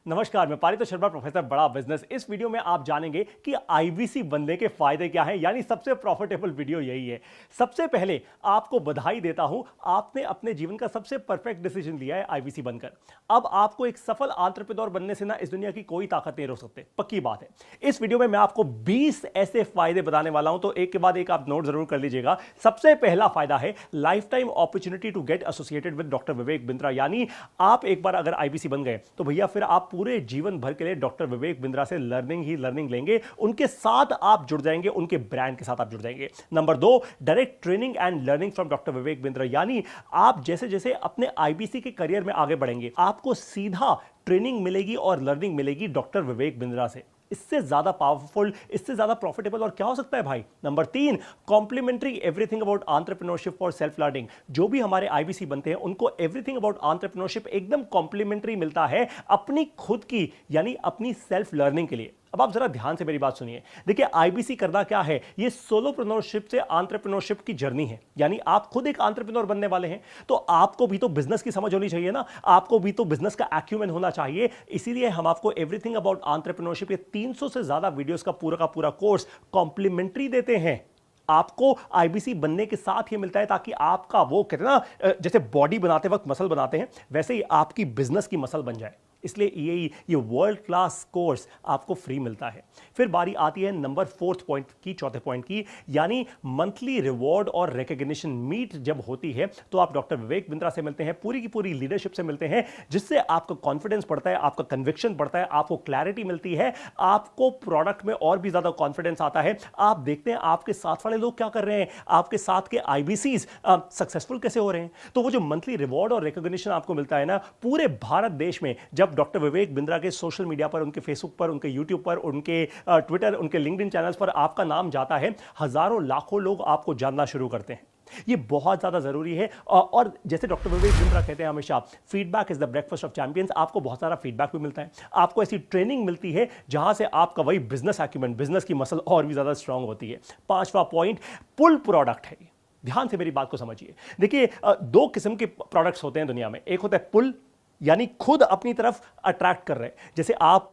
नमस्कार, मैं पारितोष शर्मा, प्रोफेसर बड़ा बिजनेस। इस वीडियो में आप जानेंगे कि आईबीसी बनने के फायदे क्या हैं, यानी सबसे प्रॉफिटेबल वीडियो यही है। सबसे पहले आपको बधाई देता हूं, आपने अपने जीवन का सबसे परफेक्ट डिसीजन लिया है आईबीसी बनकर। अब आपको एक सफल एंटरप्रेन्योर बनने से ना इस दुनिया की कोई ताकत नहीं रोक सकते, पक्की बात है। इस वीडियो में मैं आपको 20 ऐसे फायदे बताने वाला हूं, तो एक के बाद एक आप नोट जरूर कर लीजिएगा। सबसे पहला फायदा है life time opportunity to get associated with doctor Vivek Bindra. यानी आप एक बार अगर आईबीसी बन गए तो भैया फिर आप पूरे जीवन भर के लिए डॉक्टर विवेक बिंद्रा से लर्निंग ही लर्निंग लेंगे, उनके साथ आप जुड़ जाएंगे, उनके ब्रांड के साथ आप जुड़ जाएंगे। Number 2, direct training and learning from doctor Vivek Bindra. यानी आप जैसे जैसे अपने आईबीसी के करियर में आगे बढ़ेंगे, आपको सीधा ट्रेनिंग मिलेगी और लर्निंग मिलेगी डॉक्टर विवेक बिंद्रा से। इससे ज्यादा पावरफुल, इससे ज्यादा प्रॉफिटेबल और क्या हो सकता है भाई। Number 3, complimentary everything about entrepreneurship for self learning. जो भी हमारे आईबीसी बनते हैं उनको एवरीथिंग अबाउट एंटरप्रेन्योरशिप एकदम कॉम्प्लीमेंट्री मिलता है अपनी खुद की, यानी अपनी सेल्फ लर्निंग के लिए। अब आप जरा ध्यान से मेरी बात सुनिए। देखिए, आईबीसी करना क्या है, ये सोलोप्रेन्योरशिप से एंटरप्रेन्योरशिप की जर्नी है। यानी आप खुद एक एंटरप्रेन्योर बनने वाले हैं, तो आपको भी तो बिजनेस की समझ होनी चाहिए ना, आपको भी तो बिजनेस का एक्यूमेन होना चाहिए। इसीलिए हम आपको एवरीथिंग अबाउट एंटरप्रेन्योरशिप, ये 300 से ज्यादा वीडियोस का पूरा कोर्स कॉम्प्लीमेंट्री देते हैं। आपको आईबीसी बनने के साथ ही मिलता है, ताकि आपका वो कहते हैं ना, जैसे बॉडी बनाते वक्त मसल बनाते हैं, वैसे ही आपकी बिजनेस की मसल बन जाए। इसलिए ये वर्ल्ड क्लास कोर्स आपको फ्री मिलता है। फिर बारी आती है नंबर 4 पॉइंट की, चौथे पॉइंट की, यानी मंथली रिवॉर्ड और रिकॉग्निशन मीट जब होती है तो आप डॉक्टर विवेक बिंद्रा से मिलते हैं, पूरी की पूरी लीडरशिप से मिलते हैं, जिससे आपका कॉन्फिडेंस बढ़ता है, आपका कन्विक्शन बढ़ता है, आपको क्लैरिटी मिलती है, आपको प्रोडक्ट में और भी ज्यादा कॉन्फिडेंस आता है। आप देखते हैं आपके साथ वाले लोग क्या कर रहे हैं, आपके साथ के आईबीसीज सक्सेसफुल कैसे हो रहे हैं। तो वो जो मंथली रिवॉर्ड और रिकॉग्निशन आपको मिलता है ना, पूरे भारत देश में जब डॉक्टर विवेक बिंद्रा के सोशल मीडिया पर, उनके फेसबुक पर, उनके यूट्यूब पर, उनके ट्विटर, उनके लिंक्डइन चैनल्स पर आपका नाम जाता है, हजारों लाखों लोग आपको जानना शुरू करते हैं। ये बहुत ज्यादा जरूरी है। और जैसे डॉक्टर विवेक बिंद्रा कहते हैं हमेशा, feedback is the breakfast of champions. आपको बहुत सारा फीडबैक भी मिलता है, आपको ऐसी ट्रेनिंग मिलती है जहां से आपका वही बिजनेस एक्यूमेंट, बिजनेस की मसल और भी ज्यादा स्ट्रांग होती है। 5वां पॉइंट, पुल प्रोडक्ट है। ध्यान से मेरी बात को समझिए। देखिए, 2 किस्म के प्रोडक्ट्स होते हैं दुनिया में। एक होता है पुल, यानी खुद अपनी तरफ अट्रैक्ट कर रहे हैं। जैसे आप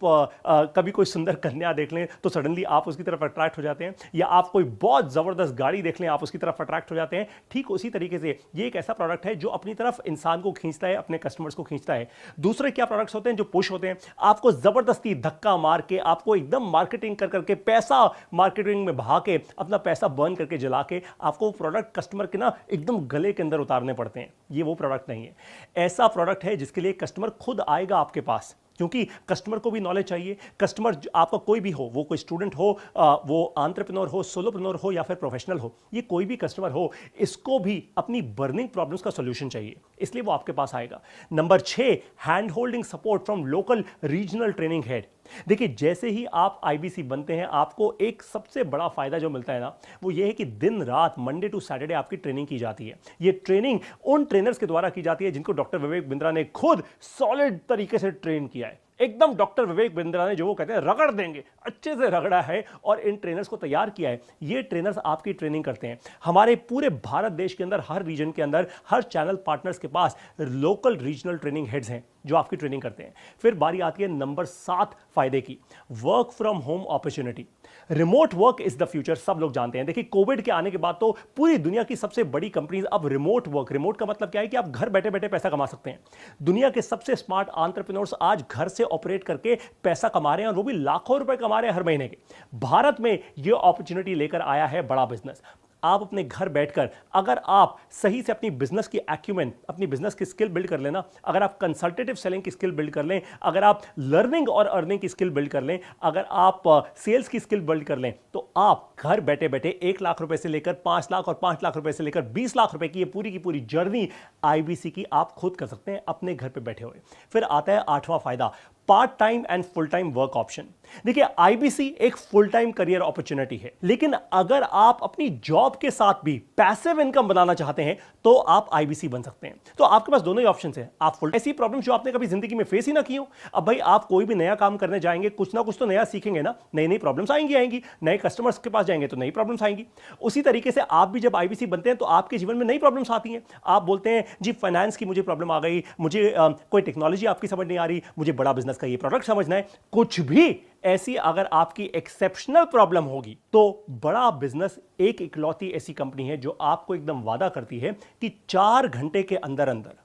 कभी कोई सुंदर कन्या देख लें तो सडनली आप उसकी तरफ अट्रैक्ट हो जाते हैं, या आप कोई बहुत जबरदस्त गाड़ी देख लें, आप उसकी तरफ अट्रैक्ट हो जाते हैं। ठीक उसी तरीके से ये एक ऐसा प्रोडक्ट है जो अपनी तरफ इंसान को खींचता है, अपने कस्टमर्स को खींचता है। दूसरे क्या प्रोडक्ट्स होते हैं जो पुश होते हैं, आपको जबरदस्ती धक्का मार के, आपको एकदम मार्केटिंग कर करके, पैसा मार्केटिंग में बहा के, अपना पैसा बर्न करके, जला के आपको प्रोडक्ट कस्टमर के ना एकदम गले के अंदर उतारने पड़ते हैं। ये वो प्रोडक्ट नहीं है। ऐसा प्रोडक्ट है जिसके लिए कस्टमर खुद आएगा आपके पास, क्योंकि कस्टमर को भी नॉलेज चाहिए। कस्टमर आपका कोई भी हो, वो कोई स्टूडेंट हो, वो एंटरप्रेन्योर हो, सोलोप्रेन्योर हो, या फिर प्रोफेशनल हो, ये कोई भी कस्टमर हो, इसको भी अपनी बर्निंग प्रॉब्लम्स का सॉल्यूशन चाहिए, इसलिए वो आपके पास आएगा। Number 6, hand holding support from local regional training head. देखिए, जैसे ही आप आईबीसी बनते हैं, आपको एक सबसे बड़ा फायदा जो मिलता है ना, वो ये है कि दिन रात, मंडे टू सैटरडे आपकी ट्रेनिंग की जाती है। ये ट्रेनिंग उन ट्रेनर्स के द्वारा की जाती है जिनको डॉक्टर विवेक बिंद्रा ने खुद सॉलिड तरीके से ट्रेन किया है। एकदम डॉक्टर विवेक बिंद्रा ने जो वो कहते हैं रगड़ देंगे, अच्छे से रगड़ा है और इन ट्रेनर्स को तैयार किया है। ये ट्रेनर्स आपकी ट्रेनिंग करते हैं। हमारे पूरे भारत देश के अंदर, हर रीजन के अंदर, हर चैनल पार्टनर्स के पास लोकल रीजनल ट्रेनिंग हेड्स हैं जो आपकी ट्रेनिंग करते हैं। फिर बारी आती है नंबर 7 फायदे की, work from home opportunity. Remote work is the future, सब लोग जानते हैं। देखिए, कोविड के आने के बाद तो पूरी दुनिया की सबसे बड़ी कंपनीज अब रिमोट वर्क, रिमोट का मतलब क्या है कि आप घर बैठे बैठे पैसा कमा सकते हैं। दुनिया के सबसे स्मार्ट एंटरप्रेन्योर्स आज घर से ऑपरेट करके पैसा कमा रहे हैं, और वो भी लाखों रुपए कमा रहे हैं हर महीने के। भारत में ये अपॉर्चुनिटी लेकर आया है बड़ा बिजनेस। आप अपने घर बैठकर, अगर आप सही से अपनी बिजनेस की एक्यूमेन, अपनी बिजनेस की स्किल बिल्ड कर लेना, अगर आप कंसल्टेटिव सेलिंग की स्किल बिल्ड कर लें, अगर आप लर्निंग और अर्निंग की स्किल बिल्ड कर लें, अगर आप सेल्स की स्किल बिल्ड कर लें, तो आप घर बैठे बैठे 1 लाख रुपए से लेकर 5 लाख, और 5 लाख रुपए से लेकर 20 लाख रुपए की ये पूरी की पूरी जर्नी आईबीसी की आप खुद कर सकते हैं अपने घर पे बैठे हुए। फिर आता है 8वां फायदा, part time and full time work option. देखिए, आईबीसी एक फुल टाइम करियर अपॉर्चुनिटी है, लेकिन अगर आप अपनी जॉब के साथ भी पैसिव इनकम बनाना चाहते हैं तो आप आईबीसी बन सकते हैं। तो आपके पास दोनों ही ऑप्शन हैं। आप फुल ऐसी प्रॉब्लम्स जो आपने कभी जिंदगी में फेस ही ना की हो। अब भाई, आप कोई भी नया काम करने जाएंगे, कुछ ना कुछ तो नया सीखेंगे ना, नई नई प्रॉब्लम्स आएंगी, नए कस्टमर्स के पास जाएंगे तो नई प्रॉब्लम्स आएंगी। उसी तरीके से आप भी जब आईबीसी बनते हैं तो आपके जीवन में नई प्रॉब्लम्स आती हैं। आप बोलते हैं जी, फाइनेंस की मुझे प्रॉब्लम आ गई, मुझे कोई टेक्नोलॉजी आपकी समझ नहीं आ रही, मुझे बड़ा बिजनेस बिजनेस का ये प्रोडक्ट समझना है। कुछ भी ऐसी अगर आपकी एक्सेप्शनल प्रॉब्लम होगी तो बड़ा बिजनेस एक इकलौती ऐसी कंपनी है जो आपको एकदम वादा करती है कि 4 घंटे के अंदर अंदर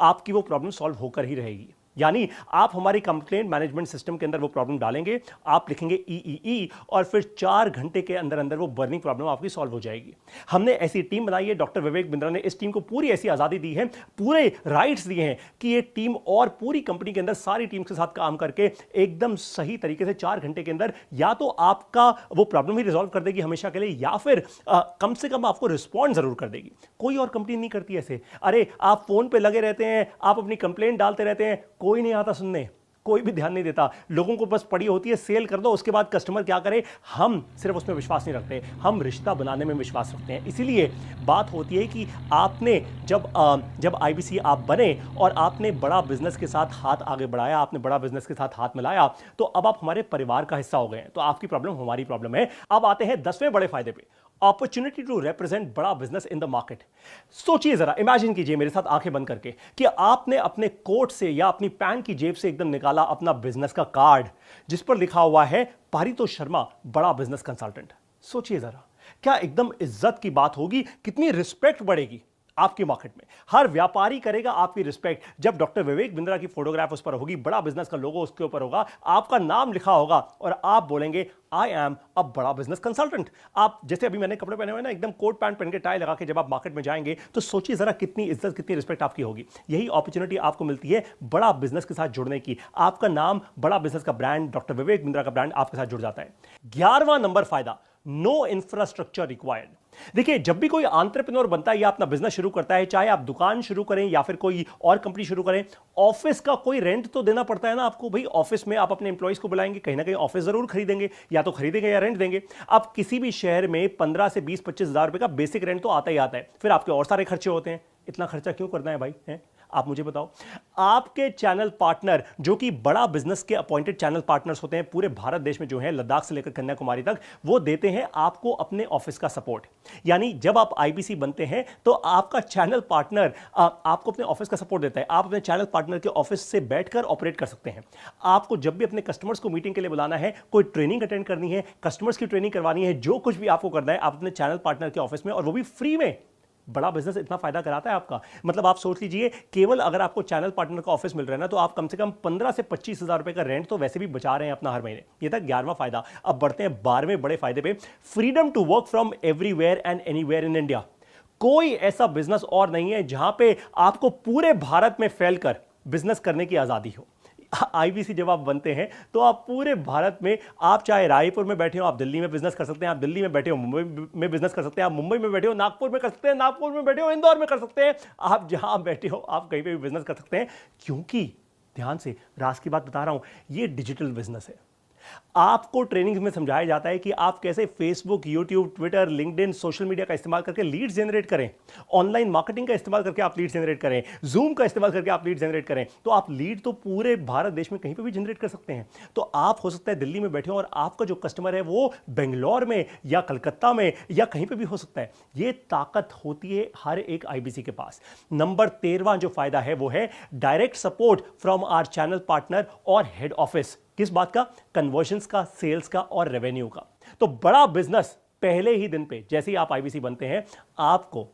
आपकी वो प्रॉब्लम सॉल्व होकर ही रहेगी। यानी आप हमारी कंप्लेंट मैनेजमेंट सिस्टम के अंदर वो प्रॉब्लम डालेंगे, आप लिखेंगे ई और फिर 4 घंटे के अंदर अंदर वो बर्निंग प्रॉब्लम आपकी सॉल्व हो जाएगी। हमने ऐसी टीम बनाई है, डॉक्टर विवेक बिंद्रा ने इस टीम को पूरी ऐसी आज़ादी दी है, पूरे राइट्स दिए हैं कि ये टीम और पूरी कंपनी के अंदर सारी टीम के साथ काम करके एकदम सही तरीके से 4 घंटे के अंदर या तो आपका वो प्रॉब्लम ही रिजॉल्व कर देगी हमेशा के लिए, या फिर कम से कम आपको रिस्पॉन्ड जरूर कर देगी। कोई और कंपनी नहीं करती ऐसे। अरे आप फोन पे लगे रहते हैं, आप अपनी कंप्लेंट डालते रहते हैं, कोई नहीं आता सुनने, कोई भी ध्यान नहीं देता। लोगों को बस पड़ी होती है सेल कर दो, उसके बाद कस्टमर क्या करे। हम सिर्फ उसमें विश्वास नहीं रखते, हम रिश्ता बनाने में विश्वास रखते हैं। इसीलिए बात होती है कि आपने जब आईबीसी आप बने और आपने बड़ा बिजनेस के साथ हाथ आगे बढ़ाया, आपने बड़ा बिजनेस के साथ हाथ मिलाया, तो अब आप हमारे परिवार का हिस्सा हो गए हैं। तो आपकी प्रॉब्लम हमारी प्रॉब्लम है। अब आते हैं 10वें बड़े फायदे पे, अपॉर्चुनिटी टू रिप्रेजेंट बड़ा बिजनेस इन द मार्केट। सोचिए जरा, इमेजिन कीजिए मेरे साथ आंखें बंद करके कि आपने अपने कोट से या अपनी पैंट की जेब से एकदम निकाला अपना बिजनेस का कार्ड जिस पर लिखा हुआ है पारितोष शर्मा, बड़ा बिजनेस कंसल्टेंट। सोचिए जरा, क्या एकदम इज्जत की बात होगी, कितनी रिस्पेक्ट बढ़ेगी आपकी मार्केट में। हर व्यापारी करेगा आपकी रिस्पेक्ट जब डॉक्टर विवेक बिंद्रा की फोटोग्राफ उस पर होगी, बड़ा बिजनेस का लोगो उसके ऊपर होगा, आपका नाम लिखा होगा और आप बोलेंगे आई एम अ बड़ा बिजनेस कंसल्टेंट। आप जैसे अभी मैंने कपड़े पहने हुए ना, एकदम कोट पैंट पहन के टाई लगा के जब आप मार्केट में जाएंगे तो सोचिए जरा कितनी इज्जत, कितनी रिस्पेक्ट आपकी होगी। यही अपॉर्चुनिटी आपको मिलती है बड़ा बिजनेस के साथ जुड़ने की। आपका नाम, बड़ा बिजनेस का ब्रांड, डॉक्टर विवेक बिंद्रा का ब्रांड आपके साथ जुड़ जाता है। 11वां नंबर फायदा, नो इंफ्रास्ट्रक्चर रिक्वायर्ड। देखिए, जब भी कोई एंटरप्रेन्योर बनता है या अपना बिजनेस शुरू करता है, चाहे आप दुकान शुरू करें या फिर कोई और कंपनी शुरू करें, ऑफिस का कोई रेंट तो देना पड़ता है ना आपको। भाई ऑफिस में आप अपने एम्प्लॉइज को बुलाएंगे, कहीं ना कहीं ऑफिस जरूर खरीदेंगे, या तो खरीदेंगे या रेंट देंगे। आप किसी भी शहर में 15 से 20-25 हजार रुपए का बेसिक रेंट तो आता ही आता है, फिर आपके और सारे खर्चे होते हैं। इतना खर्चा क्यों करना है भाई, है? आप मुझे बताओ। आपके चैनल पार्टनर जो कि बड़ा बिजनेस के अपॉइंटेड चैनल पार्टनर्स होते हैं पूरे भारत देश में, जो है लद्दाख से लेकर कन्याकुमारी तक, वो देते हैं आपको अपने ऑफिस का सपोर्ट। यानी जब आप आईबीसी बनते हैं तो आपका चैनल पार्टनर आपको अपने ऑफिस का सपोर्ट देता है। आप अपने चैनल पार्टनर के ऑफिस से बैठकर ऑपरेट कर सकते हैं। आपको जब भी अपने कस्टमर्स को मीटिंग के लिए बुलाना है, कोई ट्रेनिंग अटेंड करनी है, कस्टमर्स की ट्रेनिंग करवानी है, जो कुछ भी आपको करना है, आप अपने चैनल पार्टनर के ऑफिस में, और वो भी फ्री में। बड़ा बिजनेस इतना फायदा कराता है आपका। मतलब आप सोच लीजिए, केवल अगर आपको चैनल पार्टनर का ऑफिस मिल रहा है ना, तो आप कम से कम 15 से 25 हजार रुपए का रेंट तो वैसे भी बचा रहे हैं अपना हर महीने। ये था 11वां फायदा। अब बढ़ते हैं 12वें बड़े फायदे पे, freedom to work from everywhere and anywhere in India. कोई ऐसा बिजनेस और नहीं है जहां पे आपको पूरे भारत में फैलकर बिजनेस करने की आजादी हो। आईबीसी जब आप बनते हैं तो आप पूरे भारत में, आप चाहे रायपुर में बैठे हो आप दिल्ली में बिजनेस कर सकते हैं, आप दिल्ली में बैठे हो मुंबई में बिजनेस कर सकते हैं, आप मुंबई में बैठे हो नागपुर में कर सकते हैं, नागपुर में बैठे हो इंदौर में कर सकते हैं, आप जहां बैठे हो आप कहीं पे भी बिजनेस कर सकते हैं। क्योंकि ध्यान से, राज की बात बता रहा हूं, ये डिजिटल बिजनेस है। आपको ट्रेनिंग में समझाया जाता है कि आप कैसे Facebook, YouTube, Twitter, LinkedIn, social media का इस्तेमाल करके लीड्स जनरेट करें, ऑनलाइन मार्केटिंग का इस्तेमाल करके आप लीड्स जनरेट करें, जूम का इस्तेमाल करके आप लीड्स जनरेट करें। तो आप लीड तो पूरे भारत देश में कहीं पे भी जनरेट कर सकते हैं। तो आप हो सकता है दिल्ली में बैठे हो और आपका जो कस्टमर है वो बेंगलोर में या कलकत्ता में या कहीं पे भी हो सकता है। ये ताकत होती है हर एक आईबीसी के पास। नंबर 13वां जो फायदा है वो है direct support from our channel partner और हेड ऑफिस। किस बात का? कन्वर्जन्स का, सेल्स का और रेवेन्यू का। तो बड़ा बिजनेस पहले ही दिन पे जैसे ही आप आईबीसी बनते हैं, आपको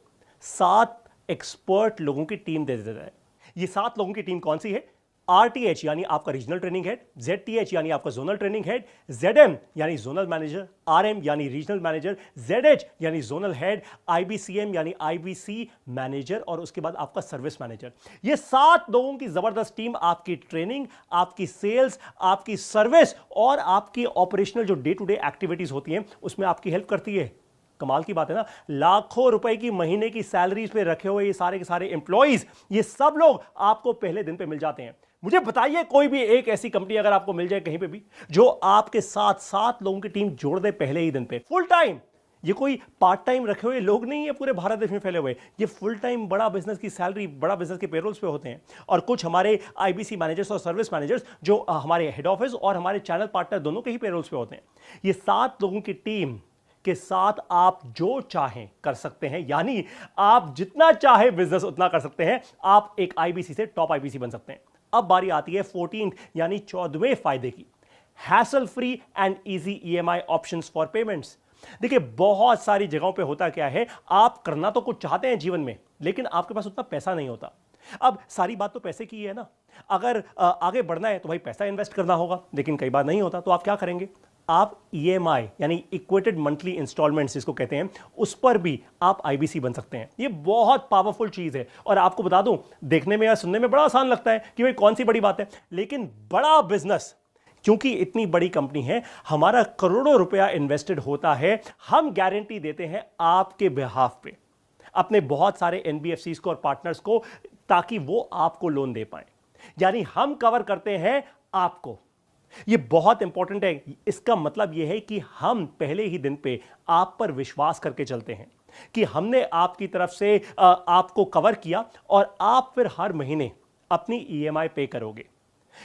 7 एक्सपर्ट लोगों की टीम दे देता है। ये 7 लोगों की टीम कौन सी है? आरटीएच यानी आपका रीजनल ट्रेनिंग हेड, जेडटीएच यानी आपका जोनल ट्रेनिंग हेड, जेडएम यानी जोनल मैनेजर, आरएम यानी रीजनल मैनेजर, जेडएच यानी जोनल हेड, आईबीसीएम यानी आईबीसी मैनेजर, और उसके बाद आपका सर्विस मैनेजर। ये 7 लोगों की जबरदस्त टीम आपकी ट्रेनिंग, आपकी सेल्स, आपकी सर्विस और आपकी ऑपरेशनल जो डे टू डे एक्टिविटीज होती हैं उसमें आपकी हेल्प करती है। कमाल की बात है ना, लाखों रुपए की महीने की सैलरीज पे रखे हुए ये सारे के सारे एम्प्लॉइज, ये सब लोग आपको पहले दिन पे मिल जाते हैं। मुझे बताइए कोई भी एक ऐसी कंपनी अगर आपको मिल जाए कहीं पे भी जो आपके साथ 7 लोगों की टीम जोड़ दे पहले ही दिन पे, फुल टाइम। ये कोई पार्ट टाइम रखे हुए लोग नहीं है पूरे भारत देश में फैले हुए, ये फुल टाइम बड़ा बिजनेस की सैलरी, बड़ा बिजनेस के पेरोल्स पे होते हैं। और कुछ हमारे आईबीसी मैनेजर्स और सर्विस मैनेजर्स जो हमारे हेड ऑफिस और हमारे चैनल पार्टनर दोनों के ही पेरोल्स पे होते हैं। ये 7 लोगों की टीम के साथ आप जो चाहें कर सकते हैं, यानी आप जितना चाहे बिजनेस उतना कर सकते हैं। आप एक आईबीसी से टॉप आईबीसी बन सकते हैं। अब बारी आती है 14th यानी 14वें फायदे की, hassle free and easy EMI options for payments. देखिए बहुत सारी जगहों पे होता क्या है, आप करना तो कुछ चाहते हैं जीवन में, लेकिन आपके पास उतना पैसा नहीं होता। अब सारी बात तो पैसे की ही है ना। अगर आगे बढ़ना है तो भाई पैसा इन्वेस्ट करना होगा, लेकिन कई बार नहीं होता, तो आप क्या करेंगे, आप ईएमआई यानी इक्वेटेड मंथली इंस्टॉलमेंट्स जिसको कहते हैं, उस पर भी आप आईबीसी बन सकते हैं। ये बहुत पावरफुल चीज है। और आपको बता दूं, देखने में या सुनने में बड़ा आसान लगता है कि भाई कौन सी बड़ी बात है, लेकिन बड़ा बिजनेस, क्योंकि इतनी बड़ी कंपनी है, हमारा करोड़ों रुपया इन्वेस्टेड होता है, हम गारंटी देते हैं आपके बिहाफ पे अपने बहुत सारे एनबीएफसीज को और पार्टनर्स को, ताकि वो आपको लोन दे पाए। यानी हम कवर करते हैं आपको। ये बहुत इंपॉर्टेंट है। इसका मतलब यह है कि हम पहले ही दिन पे आप पर विश्वास करके चलते हैं कि हमने आपकी तरफ से आपको कवर किया और आप फिर हर महीने अपनी ईएमआई पे करोगे।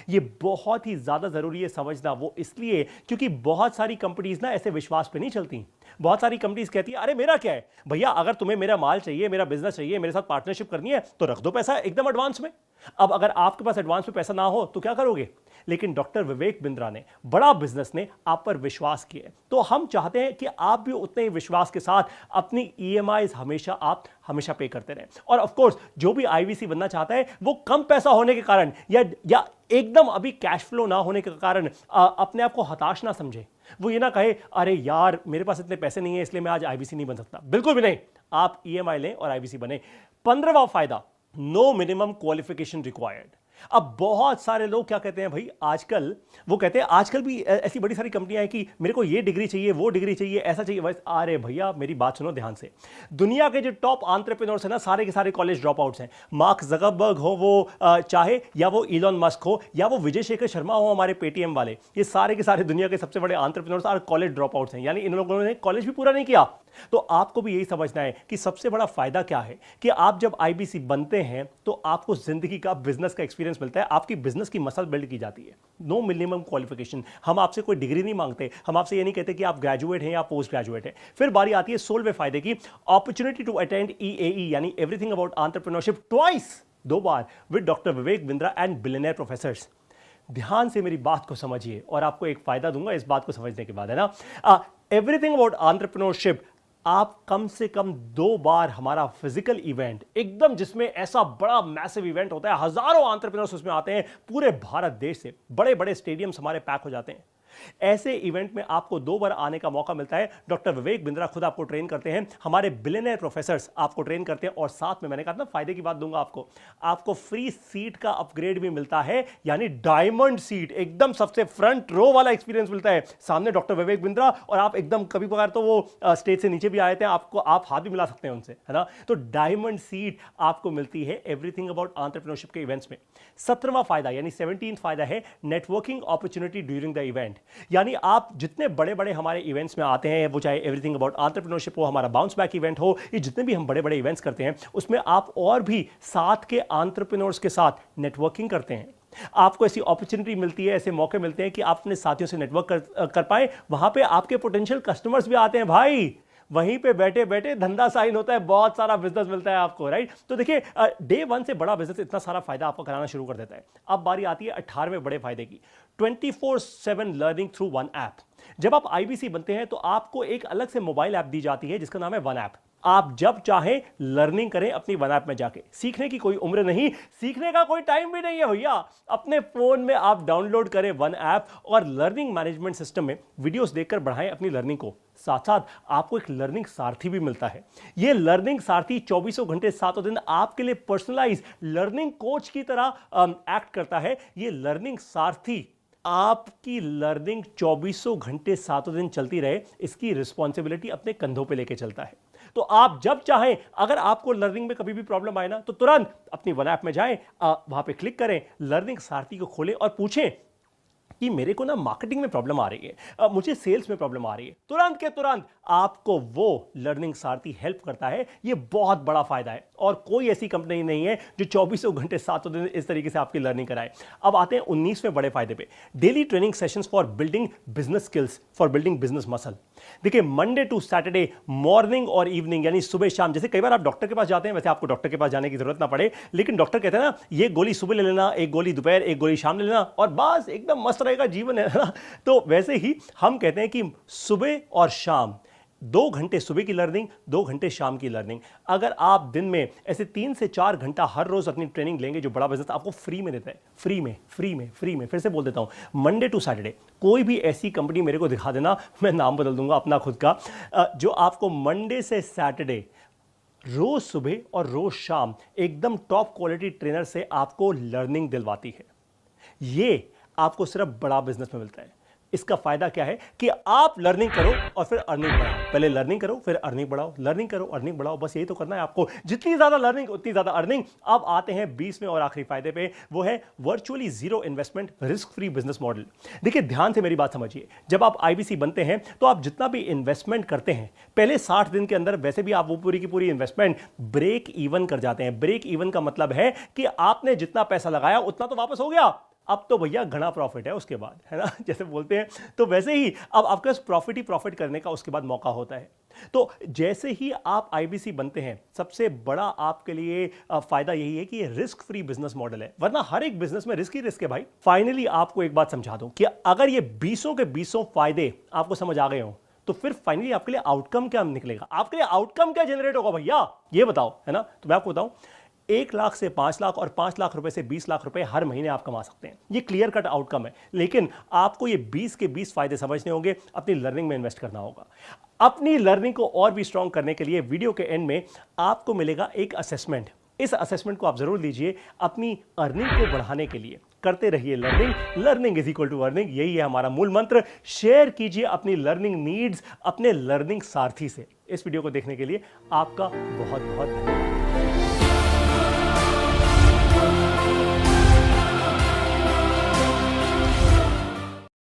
ये बहुत ही ज्यादा जरूरी है समझना। वो इसलिए क्योंकि बहुत सारी कंपनीज ना ऐसे विश्वास पे नहीं चलती। बहुत सारी कंपनीज कहती है अरे मेरा क्या है भैया, अगर तुम्हें मेरा माल चाहिए, मेरा बिजनेस चाहिए, मेरे साथ पार्टनरशिप करनी है तो रख दो पैसा एकदम एडवांस में। अब अगर आपके पास एडवांस में पैसा ना हो तो क्या करोगे। लेकिन डॉक्टर विवेक बिंद्रा ने, बड़ा बिजनेस ने आप पर विश्वास किया है, तो हम चाहते हैं कि आप भी उतने ही विश्वास के साथ अपनी ईएमआई हमेशा पे करते रहें। और ऑफ कोर्स जो भी आईवीसी बनना चाहता है वो कम पैसा होने के कारण या एकदम अभी कैश फ्लो ना होने के कारण अपने आप को हताश ना समझे। वो ये ना कहे अरे यार मेरे पास इतने पैसे नहीं है इसलिए मैं आज आईबीसी नहीं बन सकता। बिल्कुल भी नहीं, आप ईएमआई लें और आईबीसी बने। 15वां फायदा, नो मिनिमम क्वालिफिकेशन रिक्वायर्ड। अब बहुत सारे लोग क्या कहते हैं भाई, आजकल वो कहते हैं, आजकल भी ऐसी बड़ी सारी कंपनियां हैं कि मेरे को ये डिग्री चाहिए, वो डिग्री चाहिए, ऐसा चाहिए वैसा। अरे भैया मेरी बात सुनो ध्यान से। दुनिया के जो टॉप एंटरप्रेन्योर्स हैं ना, सारे के सारे कॉलेज ड्रॉप आउट्स हैं। मार्क ज़करबर्ग हो वो चाहे, या वो इलॉन मस्क हो, या वो विजय शेखर शर्मा हो हमारे पेटीएम वाले, ये सारे के सारे दुनिया के सबसे बड़े एंटरप्रेन्योर्स और कॉलेज ड्रॉप आउट्स हैं। यानी इन लोगों ने कॉलेज भी पूरा नहीं किया। तो आपको भी यही समझना है कि सबसे बड़ा फायदा क्या है कि आप जब आईबीसी बनते हैं तो आपको जिंदगी का, बिजनेस का एक्सपीरियंस मिलता है, आपकी बिजनेस की मसल बिल्ड की जाती है। No minimum qualification. हम आपसे कोई डिग्री नहीं मांगते, हम आपसे ये नहीं कहते कि आप ग्रेजुएट हैं या पोस्ट ग्रेजुएट हैं। फिर बारी आती है 16वें फायदे की, अपॉर्चुनिटी टू अटेंड ईएई यानी everything about entrepreneurship twice, 2 bar with doctor Vivek Bindra and billionaire professors. ध्यान से मेरी बात को समझिए और आपको एक फायदा दूंगा इस बात को समझने के बाद, है ना। एवरीथिंग अबाउट एंटरप्रेन्योरशिप, आप कम से कम 2 बार हमारा फिजिकल इवेंट, एकदम जिसमें ऐसा बड़ा मैसिव इवेंट होता है, हजारों एंटरप्रेन्योर्स उसमें आते हैं पूरे भारत देश से, बड़े बड़े स्टेडियम्स हमारे पैक हो जाते हैं। ऐसे इवेंट में आपको 2 बार आने का मौका मिलता है। डॉक्टर विवेक बिंद्रा खुद आपको ट्रेन करते हैं, हमारे बिलियनियर प्रोफेसर्स आपको ट्रेन करते हैं, और साथ में मैंने कहा था फायदे की बात दूंगा आपको फ्री सीट का अपग्रेड भी मिलता है, यानी डायमंड सीट, एकदम सबसे फ्रंट रो वाला एक्सपीरियंस मिलता है। सामने डॉक्टर विवेक बिंद्रा और आप एकदम, कभी कभार तो वो स्टेज से नीचे भी आए थे, आपको आप हाथ भी मिला सकते हैं उनसे, है ना। तो डायमंड सीट आपको मिलती है एवरीथिंग अबाउट एंटरप्रेन्योरशिप के इवेंट्स में। 17वां फायदा यानी 17th फायदा है networking opportunity during the event. यानी आप जितने बड़े बड़े हमारे इवेंट्स में आते हैं, वो चाहे एवरीथिंग अबाउट एंटरप्रेन्योरशिप हो, हमारा बाउंस बैक इवेंट हो, ये जितने भी हम बड़े बड़े इवेंट्स करते हैं, उसमें आप और भी साथ के एंटरप्रेन्योर्स के साथ नेटवर्किंग करते हैं। आपको ऐसी अपॉर्चुनिटी मिलती है, ऐसे मौके मिलते हैं कि आप अपने साथियों से नेटवर्क कर पाए। वहां पे आपके पोटेंशियल कस्टमर्स भी आते हैं भाई, वहीं पे बैठे बैठे धंधा साइन होता है, बहुत सारा बिजनेस मिलता है आपको, राइट। तो देखिए डे 1 से बड़ा बिजनेस इतना सारा फायदा आपको कराना शुरू कर देता है। अब बारी आती है 18वें बड़े फायदे की, 24/7 लर्निंग थ्रू वन ऐप। जब आप आईबीसी बनते हैं तो आपको एक अलग से मोबाइल ऐप दी जाती है जिसका नाम है वन ऐप। आप जब चाहें लर्निंग करें अपनी वन ऐप में जाके। सीखने की कोई उम्र नहीं, सीखने का कोई टाइम भी नहीं है भैया। अपने फोन में आप डाउनलोड करें वन ऐप और लर्निंग मैनेजमेंट सिस्टम में वीडियोस देखकर बढ़ाएं अपनी लर्निंग को। साथ साथ आपको एक लर्निंग सारथी भी मिलता है। यह लर्निंग सारथी 24 घंटे 7 दिन आपके लिए पर्सनलाइज लर्निंग कोच की तरह एक्ट करता है। यह लर्निंग सारथी आपकी लर्निंग 24 घंटे 7 दिन चलती रहे, इसकी रिस्पॉन्सिबिलिटी अपने कंधों पे लेके चलता है। तो आप जब चाहें, अगर आपको लर्निंग में कभी भी प्रॉब्लम आए ना, तो तुरंत अपनी वन ऐप में जाएं, वहां पे क्लिक करें, लर्निंग सारथी को खोलें और पूछें कि मेरे को ना मार्केटिंग में प्रॉब्लम आ रही है, मुझे सेल्स में प्रॉब्लम आ रही है, तुरंत के तुरंत आपको वो लर्निंग सारथी हेल्प करता है। ये बहुत बड़ा फायदा है और कोई ऐसी कंपनी नहीं है जो 24 घंटे 7 दिन इस तरीके से आपकी लर्निंग कराए। अब आते हैं 19वें बड़े फायदे पे, daily training sessions for building business skills, for building business muscle. देखिए मंडे टू सैटरडे मॉर्निंग और इवनिंग यानी सुबह शाम, जैसे कई बार आप डॉक्टर के पास जाते हैं, वैसे आपको डॉक्टर के पास जाने की जरूरत ना पड़े, लेकिन डॉक्टर कहते हैं ना ये गोली सुबह ले लेना, एक गोली दोपहर, एक गोली शाम ले लेना और बस एकदम मस्त रहेगा जीवन, है ना। तो वैसे ही हम कहते हैं कि सुबह और शाम 2 घंटे सुबह की लर्निंग, 2 घंटे शाम की लर्निंग। अगर आप दिन में ऐसे 3 से 4 घंटा हर रोज अपनी ट्रेनिंग लेंगे, जो बड़ा बिजनेस आपको फ्री में देता है, फ्री में, फिर से बोल देता हूं, मंडे टू सैटरडे कोई भी ऐसी कंपनी मेरे को दिखा देना, मैं नाम बदल दूंगा अपना खुद का, जो आपको मंडे से सैटरडे रोज सुबह और रोज शाम एकदम टॉप क्वालिटी ट्रेनर से आपको लर्निंग दिलवाती है। ये आपको सिर्फ बड़ा बिजनेस में मिलता है। इसका फायदा क्या है कि आप लर्निंग करो और फिर अर्निंग बढ़ाओ, पहले लर्निंग करो फिर अर्निंग बढ़ाओ, लर्निंग करो अर्निंग बढ़ाओ, बस यही तो करना है आपको। जितनी ज्यादा लर्निंग उतनी ज्यादा अर्निंग। अब आते हैं 20वें और आखिरी फायदे पे, वो है virtually zero investment risk free business model. देखिए ध्यान से मेरी बात समझिए, जब आप आईबीसी बनते हैं तो आप जितना भी इन्वेस्टमेंट करते हैं पहले 60 दिन के अंदर वैसे भी आप वो पूरी की पूरी इन्वेस्टमेंट ब्रेक इवन कर जाते हैं। ब्रेक इवन का मतलब है कि आपने जितना पैसा लगाया उतना तो वापस हो गया, अब तो भैया घना प्रॉफिट है उसके बाद, है ना, जैसे बोलते हैं। तो वैसे ही अब आपके पास प्रॉफिट ही प्रॉफिट करने का उसके बाद मौका होता है। तो जैसे ही आप आईबीसी बनते हैं, सबसे बड़ा आपके लिए फायदा यही है कि ये रिस्क फ्री बिजनेस मॉडल है, वरना हर एक बिजनेस में रिस्क ही रिस्क है भाई। फाइनली आपको एक बात समझा दूं कि अगर ये 20 के 20 फायदे आपको समझ आ गए हो, तो फिर फाइनली आपके लिए आउटकम क्या निकलेगा, आपके लिए आउटकम क्या जनरेट होगा भैया, ये बताओ, है ना। तो मैं आपको बताऊं, 1 लाख से 5 लाख और 5 लाख रुपए से 20 लाख रुपए हर महीने आप कमा सकते हैं। ये क्लियर कट आउटकम है, लेकिन आपको ये 20 के 20 फायदे समझने होंगे, अपनी लर्निंग में इन्वेस्ट करना होगा। अपनी लर्निंग को और भी स्ट्रांग करने के लिए वीडियो के एंड में आपको मिलेगा एक असेसमेंट। इस असेसमेंट को आप जरूर लीजिए अपनी अर्निंग को बढ़ाने के लिए। करते रहिए learning, learning is equal to earning, यही है हमारा मूल मंत्र। शेयर कीजिए अपनी लर्निंग नीड्स अपने लर्निंग सारथी से। इस वीडियो को देखने के लिए आपका बहुत बहुत धन्यवाद।